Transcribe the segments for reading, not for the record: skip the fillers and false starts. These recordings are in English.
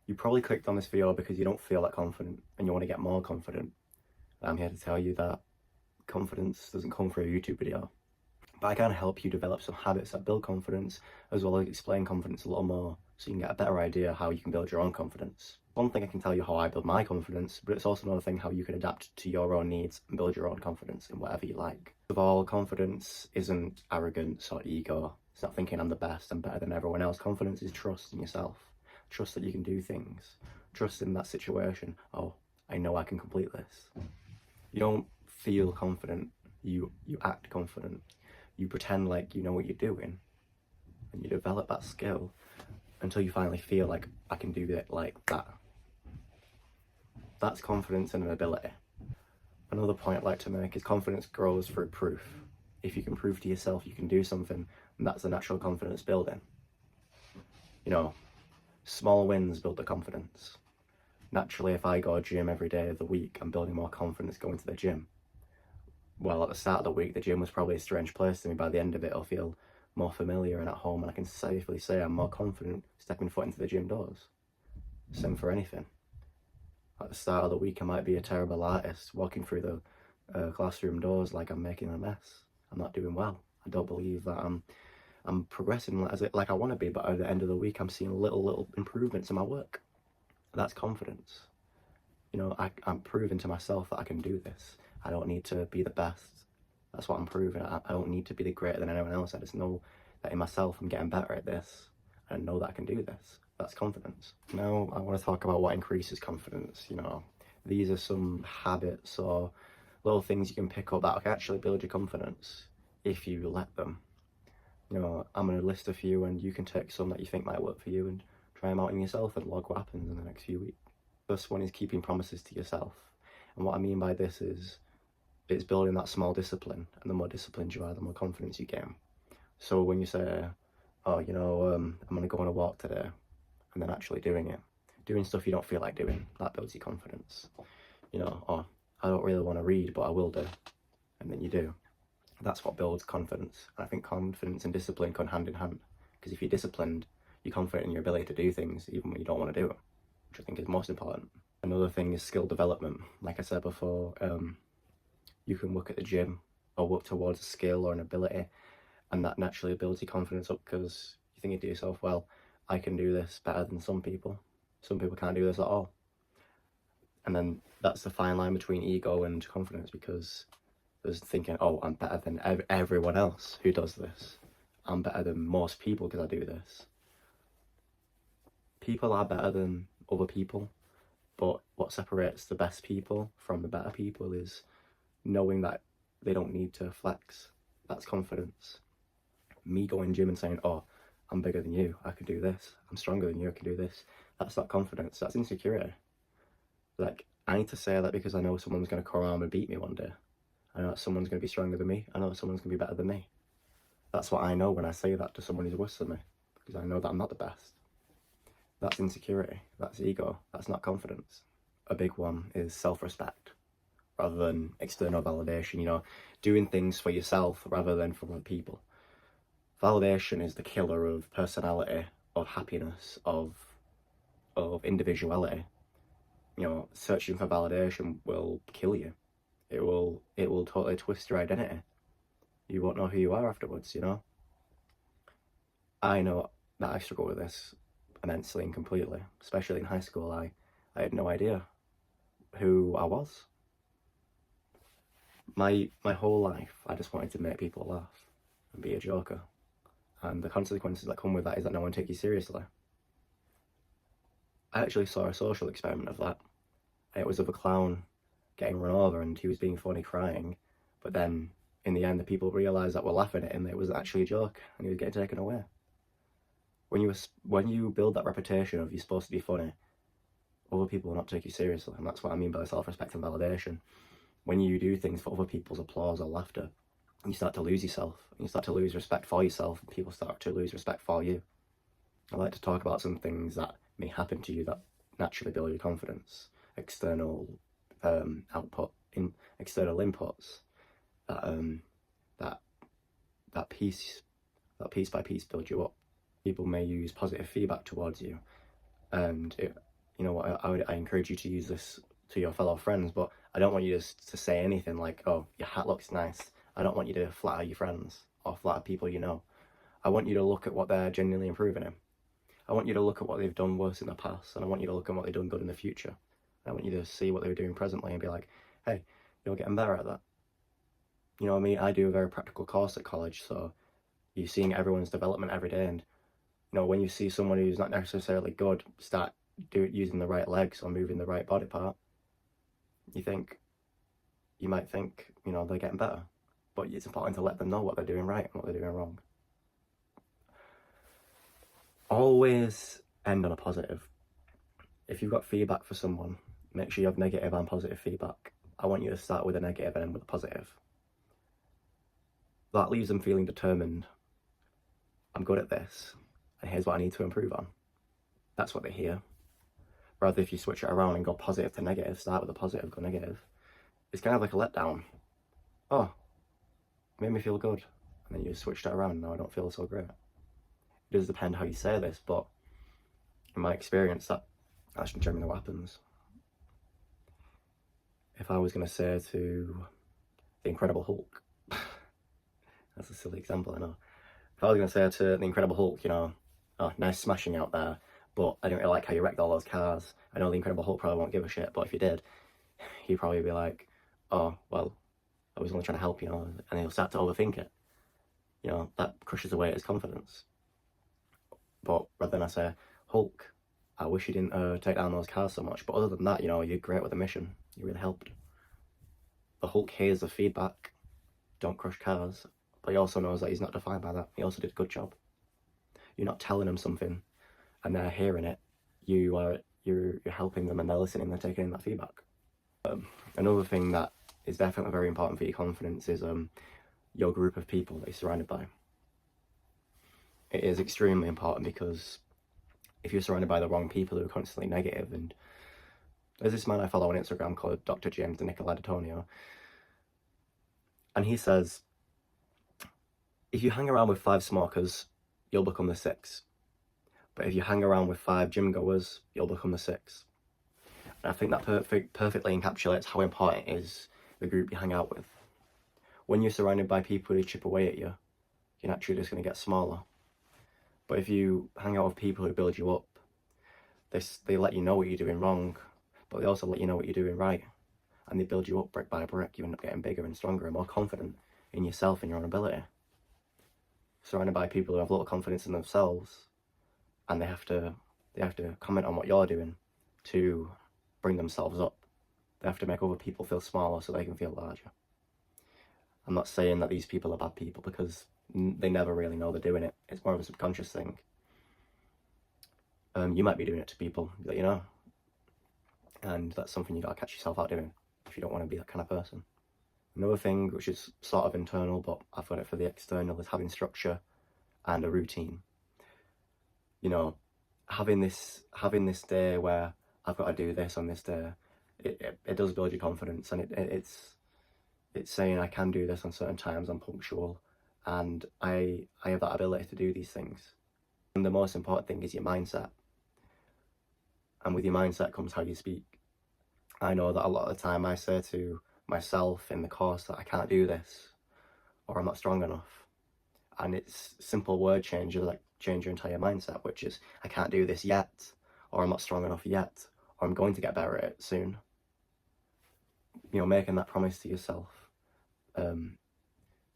You probably clicked on this video because you don't feel that confident and you want to get more confident. I'm here to tell you that confidence doesn't come through a YouTube video. But I can help you develop some habits that build confidence, as well as explain confidence a little more so you can get a better idea how you can build your own confidence. One thing I can tell you how I build my confidence, but it's also another thing how you can adapt to your own needs and build your own confidence in whatever you like. First of all, confidence isn't arrogance or ego. It's not thinking I'm the best, I'm better than everyone else. Confidence is trust in yourself. Trust that you can do things. Trust in that situation. Oh, I know I can complete this. You don't feel confident, you act confident. You pretend like you know what you're doing, and you develop that skill until you finally feel like I can do it like that. That's confidence and an ability. Another point I'd like to make is confidence grows through proof. If you can prove to yourself you can do something, then that's the natural confidence building. You know, small wins build the confidence. Naturally, if I go to gym every day of the week, I'm building more confidence going to the gym. Well, at the start of the week, the gym was probably a strange place to me. By the end of it, I'll feel more familiar and at home, and I can safely say I'm more confident stepping foot into the gym doors. Same for anything. At the start of the week, I might be a terrible artist, walking through the classroom doors like I'm making a mess. I'm not doing well. I don't believe that I'm progressing like I want to be, but at the end of the week, I'm seeing little improvements in my work. That's confidence. You know, I'm proving to myself that I can do this. I don't need to be the best. That's what I'm proving. I don't need to be greater than anyone else. I just know that in myself I'm getting better at this. I know that I can do this. That's confidence. Now I want to talk about what increases confidence. You know, these are some habits or little things you can pick up that can actually build your confidence if you let them. You know, I'm going to list a few and you can take some that you think might work for you and try them out in yourself and log what happens in the next few weeks. First one is keeping promises to yourself. And what I mean by this is it's building that small discipline, and the more disciplined you are, the more confidence you gain. So when you say, oh, you know, I'm going to go on a walk today, and then actually doing it, doing stuff you don't feel like doing, that builds your confidence. You know, oh, I don't really want to read, but I will do, and then you do. That's what builds confidence. And I think confidence and discipline go hand in hand, because if you're disciplined, you're confident in your ability to do things even when you don't want to do them, which I think is most important. Another thing is skill development. Like I said before, you can work at the gym or work towards a skill or an ability, and that naturally builds your confidence up because you're thinking to yourself, well, I can do this better than some people. Some people can't do this at all. And then that's the fine line between ego and confidence, because there's thinking, oh, I'm better than everyone else who does this. I'm better than most people because I do this. People are better than other people, but what separates the best people from the better people is knowing that they don't need to flex. That's confidence. Me going gym and saying, oh, I'm bigger than you, I can do this. I'm stronger than you, I can do this. That's not confidence, that's insecurity. Like, I need to say that because I know someone's going to come around and beat me one day. I know that someone's going to be stronger than me. I know that someone's going to be better than me. That's what I know when I say that to someone who's worse than me, because I know that I'm not the best. That's insecurity, that's ego, that's not confidence. A big one is self-respect, rather than external validation, you know, doing things for yourself rather than for other people. Validation is the killer of personality, of happiness, of individuality. You know, searching for validation will kill you. It will totally twist your identity. You won't know who you are afterwards, you know. I know that I struggle with this immensely and completely, especially in high school. I had no idea who I was. My whole life, I just wanted to make people laugh and be a joker. And the consequences that come with that is that no one takes you seriously. I actually saw a social experiment of that. It was of a clown getting run over and he was being funny crying, but then in the end the people realised that were laughing at him, it was actually a joke and he was getting taken away. When you build that reputation of you're supposed to be funny, other people will not take you seriously, and that's what I mean by self-respect and validation. When you do things for other people's applause or laughter, you start to lose yourself, and you start to lose respect for yourself, and people start to lose respect for you. I like to talk about some things that may happen to you that naturally build your confidence. External external inputs that piece by piece build you up. People may use positive feedback towards you, and you know, I encourage you to use this to your fellow friends, but I don't want you to say anything like, oh, your hat looks nice. I don't want you to flatter your friends or flatter people you know. I want you to look at what they're genuinely improving in. I want you to look at what they've done worse in the past, and I want you to look at what they've done good in the future. I want you to see what they're doing presently and be like, hey, you're getting better at that. You know what I mean? I do a very practical course at college, so you're seeing everyone's development every day, and you know, when you see someone who's not necessarily good start using the right legs or moving the right body part, you might think, you know, they're getting better. But it's important to let them know what they're doing right and what they're doing wrong. Always end on a positive. If you've got feedback for someone, make sure you have negative and positive feedback. I want you to start with a negative and end with a positive. That leaves them feeling determined. I'm good at this, and here's what I need to improve on. That's what they hear. Rather, if you switch it around and go positive to negative, start with a positive, go negative, it's kind of like a letdown. Oh, it made me feel good. And then you switched it around, now I don't feel so great. It does depend how you say this, but in my experience, that's generally what happens. If I was going to say to the Incredible Hulk, that's a silly example, I know. If I was going to say to the Incredible Hulk, you know, oh, nice smashing out there, but I didn't really like how you wrecked all those cars. I know the Incredible Hulk probably won't give a shit, but if you did, he'd probably be like, oh, well, I was only trying to help, you know, and he'll start to overthink it. You know, that crushes away his confidence. But rather than I say, Hulk, I wish you didn't take down those cars so much, but other than that, you know, you're great with the mission. You really helped. The Hulk hears the feedback, don't crush cars, but he also knows that he's not defined by that. He also did a good job. You're not telling them something and they're hearing it. You're helping them and they're listening, they're taking in that feedback. Another thing that is definitely very important for your confidence is your group of people that you're surrounded by. It is extremely important because if you're surrounded by the wrong people who are constantly negative, and there's this man I follow on Instagram called Dr. James DeNicola, and he says, if you hang around with 5 smokers, you'll become the 6. But if you hang around with 5 gym goers, you'll become the 6. And I think that perfectly encapsulates how important it is the group you hang out with. When you're surrounded by people who chip away at you, you're naturally just going to get smaller. But if you hang out with people who build you up, they let you know what you're doing wrong, but they also let you know what you're doing right. And they build you up brick by brick. You end up getting bigger and stronger and more confident in yourself and your own ability. Surrounded by people who have little confidence in themselves, and they have to comment on what you're doing to bring themselves up. They have to make other people feel smaller so they can feel larger. I'm not saying that these people are bad people, because they never really know they're doing it. It's more of a subconscious thing. You might be doing it to people that you know, and that's something you gotta catch yourself out doing if you don't want to be that kind of person. Another thing, which is sort of internal, but I've got it for the external, is having structure and a routine. You know, having this day where I've got to do this on this day, it does build your confidence, and it's saying I can do this on certain times, I'm punctual, and I have that ability to do these things. And the most important thing is your mindset. And with your mindset comes how you speak. I know that a lot of the time I say to myself in the course that I can't do this, or I'm not strong enough. And it's simple word changes that change your entire mindset, which is I can't do this yet, or I'm not strong enough yet, or I'm going to get better at it soon. You know, making that promise to yourself.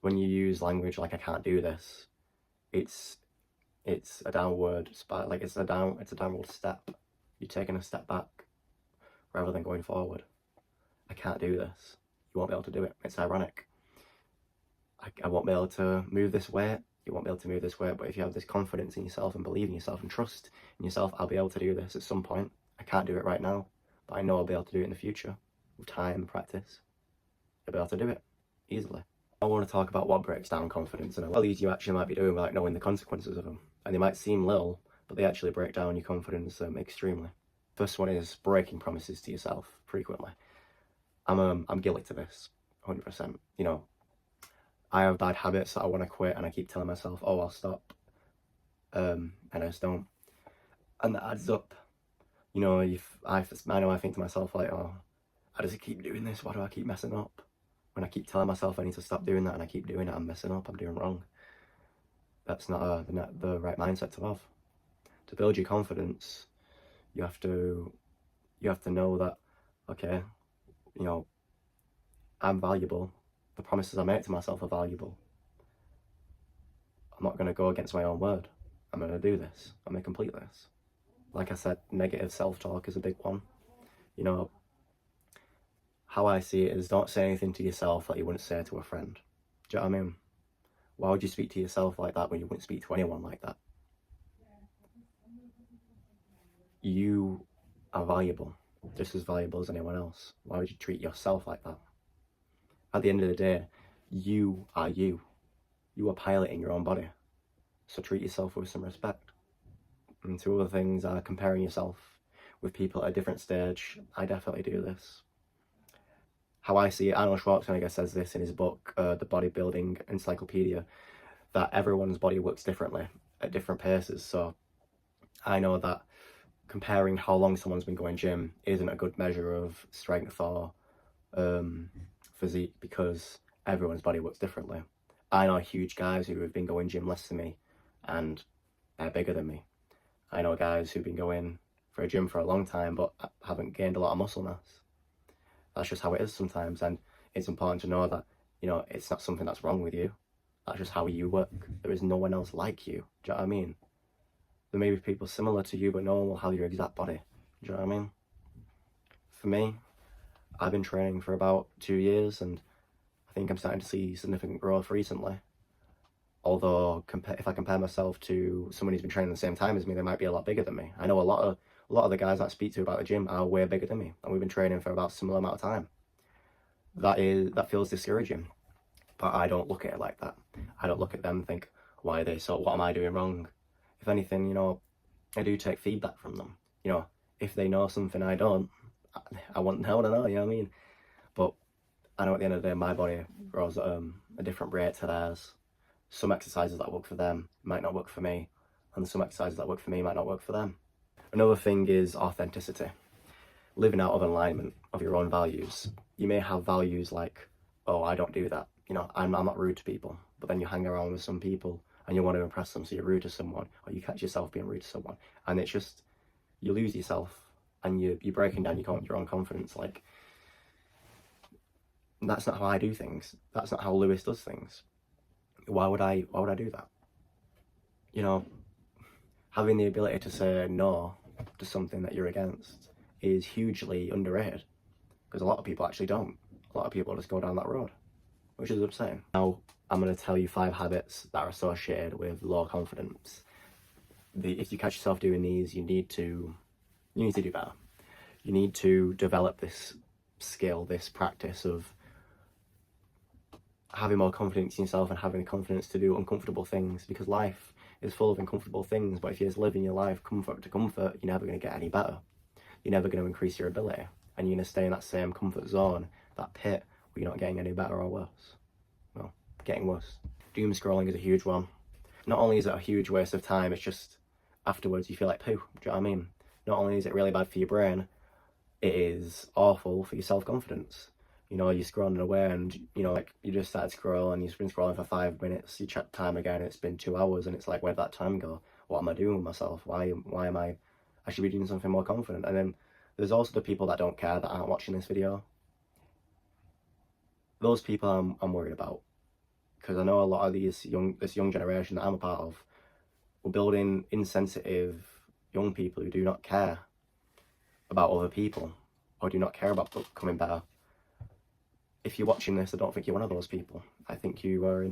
When you use language like I can't do this, it's a downward spiral, like it's a downward step. You're taking a step back rather than going forward. I can't do this. You won't be able to do it. It's ironic. I won't be able to move this weight. You won't be able to move this weight. But if you have this confidence in yourself and believe in yourself and trust in yourself, I'll be able to do this at some point. I can't do it right now, but I know I'll be able to do it in the future. With time and practice, you'll be able to do it easily. I want to talk about what breaks down confidence, and a lot of these you actually might be doing without knowing the consequences of them. And they might seem little, but they actually break down your confidence extremely. First one is breaking promises to yourself frequently. I'm guilty to this, 100%. You know, I have bad habits that I want to quit, and I keep telling myself, oh, I'll stop, and I just don't. And that adds up. You know, I know I think to myself like, oh, I just keep doing this. Why do I keep messing up? When I keep telling myself I need to stop doing that and I keep doing it, I'm messing up. I'm doing wrong. That's not the right mindset to have. To build your confidence, you have to know that, okay, you know, I'm valuable. The promises I make to myself are valuable. I'm not going to go against my own word. I'm going to do this. I'm going to complete this. Like I said, negative self-talk is a big one. You know, how I see it is, don't say anything to yourself that you wouldn't say to a friend. Do you know what I mean? Why would you speak to yourself like that when you wouldn't speak to anyone like that? You are valuable, just as valuable as anyone else. Why would you treat yourself like that? At the end of the day, you are you. You are piloting your own body. So treat yourself with some respect. And two other things are comparing yourself with people at a different stage. I definitely do this. How I see it, Arnold Schwarzenegger says this in his book, The Bodybuilding Encyclopedia, that everyone's body works differently at different paces. So I know that comparing how long someone's been going gym isn't a good measure of strength or physique, because everyone's body works differently. I know huge guys who have been going gym less than me and they're bigger than me. I know guys who've been going for a gym for a long time but haven't gained a lot of muscle mass. That's just how it is sometimes, and it's important to know that, you know, it's not something that's wrong with you. That's just how you work. There is no one else like you. Do you know what I mean? There may be people similar to you, but no one will have your exact body. Do you know what I mean? For me, I've been training for about 2 years, and I think I'm starting to see significant growth recently. Although, if I compare myself to someone who's been training the same time as me, they might be a lot bigger than me. I know a lot of the guys that I speak to about the gym are way bigger than me, and we've been training for about a similar amount of time. That feels discouraging, but I don't look at it like that. I don't look at them and think, why are they so? What am I doing wrong? If anything, you know, I do take feedback from them. You know, if they know something I don't, I want them to know. You know what I mean? But I know at the end of the day, my body grows at a different rate to theirs. Some exercises that work for them might not work for me, and some exercises that work for me might not work for them. Another thing is authenticity. Living out of alignment of your own values. You may have values like, oh, I don't do that. You know, I'm not rude to people. But then you hang around with some people and you want to impress them, so you're rude to someone, or you catch yourself being rude to someone. And it's just, you lose yourself and you're breaking down your own confidence. Like, that's not how I do things. That's not how Lewis does things. Why would I do that? You know, having the ability to say no to something that you're against is hugely underrated, because a lot of people actually don't. A lot of people just go down that road, which is upsetting. Now, I'm going to tell you 5 habits that are associated with low confidence. If you catch yourself doing these, you need to do better. You need to develop this skill, this practice of having more confidence in yourself and having the confidence to do uncomfortable things, because life is full of uncomfortable things. But if you're just living your life comfort to comfort, you're never going to get any better. You're never going to increase your ability, and you're going to stay in that same comfort zone, that pit, where you're not getting any better or worse. Well, getting worse. Doom scrolling is a huge one. Not only is it a huge waste of time, it's just afterwards you feel like poo. Do you know what I mean? Not only is it really bad for your brain, it is awful for your self-confidence. You know, you're scrolling away and, you know, like, you just started scrolling, you've been scrolling for 5 minutes, you check time again, it's been 2 hours, and it's like, where'd that time go? What am I doing with myself? Why am I should be doing something more confident? And then there's also the people that don't care, that aren't watching this video. Those people I'm worried about, because I know a lot of this young generation that I'm a part of, we're building insensitive young people who do not care about other people, or do not care about becoming better. If you're watching this, I don't think you're one of those people. I think you're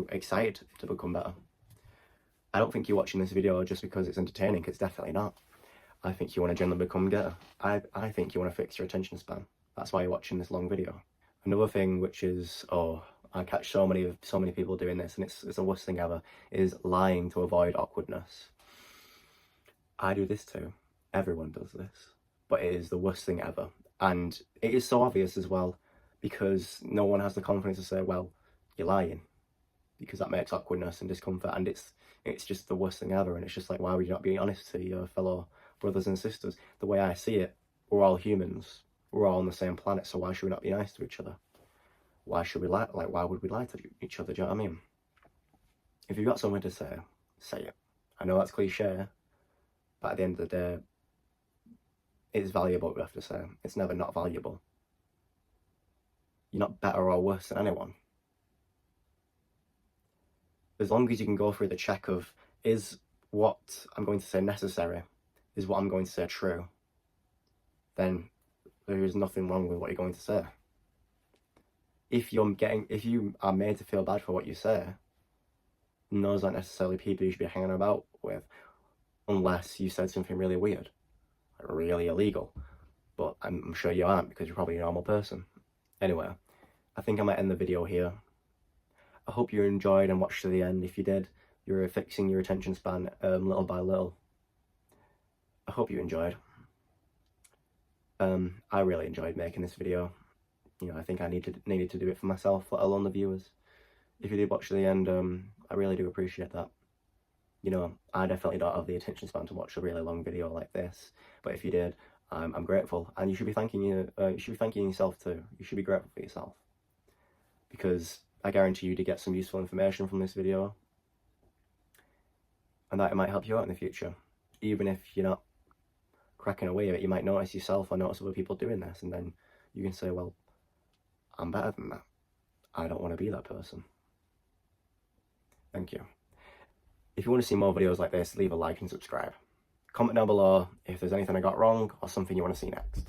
excited to become better. I don't think you're watching this video just because it's entertaining, because it's definitely not. I think you want to generally become better. I think you want to fix your attention span. That's why you're watching this long video. Another thing, which is, I catch so many people doing this, and it's the worst thing ever, is lying to avoid awkwardness. I do this too. Everyone does this. But it is the worst thing ever. And it is so obvious as well, because no one has the confidence to say, well, you're lying. Because that makes awkwardness and discomfort, and it's just the worst thing ever. And it's just like, why would you not be honest to your fellow brothers and sisters. The way I see it, we're all humans. We're all on the same planet, so why should we not be nice to each other? Why should we lie? Like, why would we lie to each other? Do you know what I mean? If you've got something to say, say it. I know that's cliche, but at the end of the day, it's valuable what we have to say. It's never not valuable. You're not better or worse than anyone. As long as you can go through the check of, is what I'm going to say necessary? Is what I'm going to say true? Then there is nothing wrong with what you're going to say. If you are made to feel bad for what you say, those aren't necessarily people you should be hanging about with, unless you said something really weird, like really illegal. But I'm sure you aren't, because you're probably a normal person. Anyway, I think I might end the video here. I hope you enjoyed and watched to the end. If you did, you're fixing your attention span little by little. I hope you enjoyed. I really enjoyed making this video. You know, I think I needed to do it for myself, let alone the viewers. If you did watch to the end, I really do appreciate that. You know, I definitely don't have the attention span to watch a really long video like this, but if you did, I'm grateful, and you should be thanking yourself too. You should be grateful for yourself, because I guarantee you to get some useful information from this video, and that it might help you out in the future. Even if you're not cracking away at it, you might notice yourself or notice other people doing this, and then you can say, well, I'm better than that. I don't want to be that person. Thank you. If you want to see more videos like this, leave a like and subscribe. Comment down below if there's anything I got wrong or something you want to see next.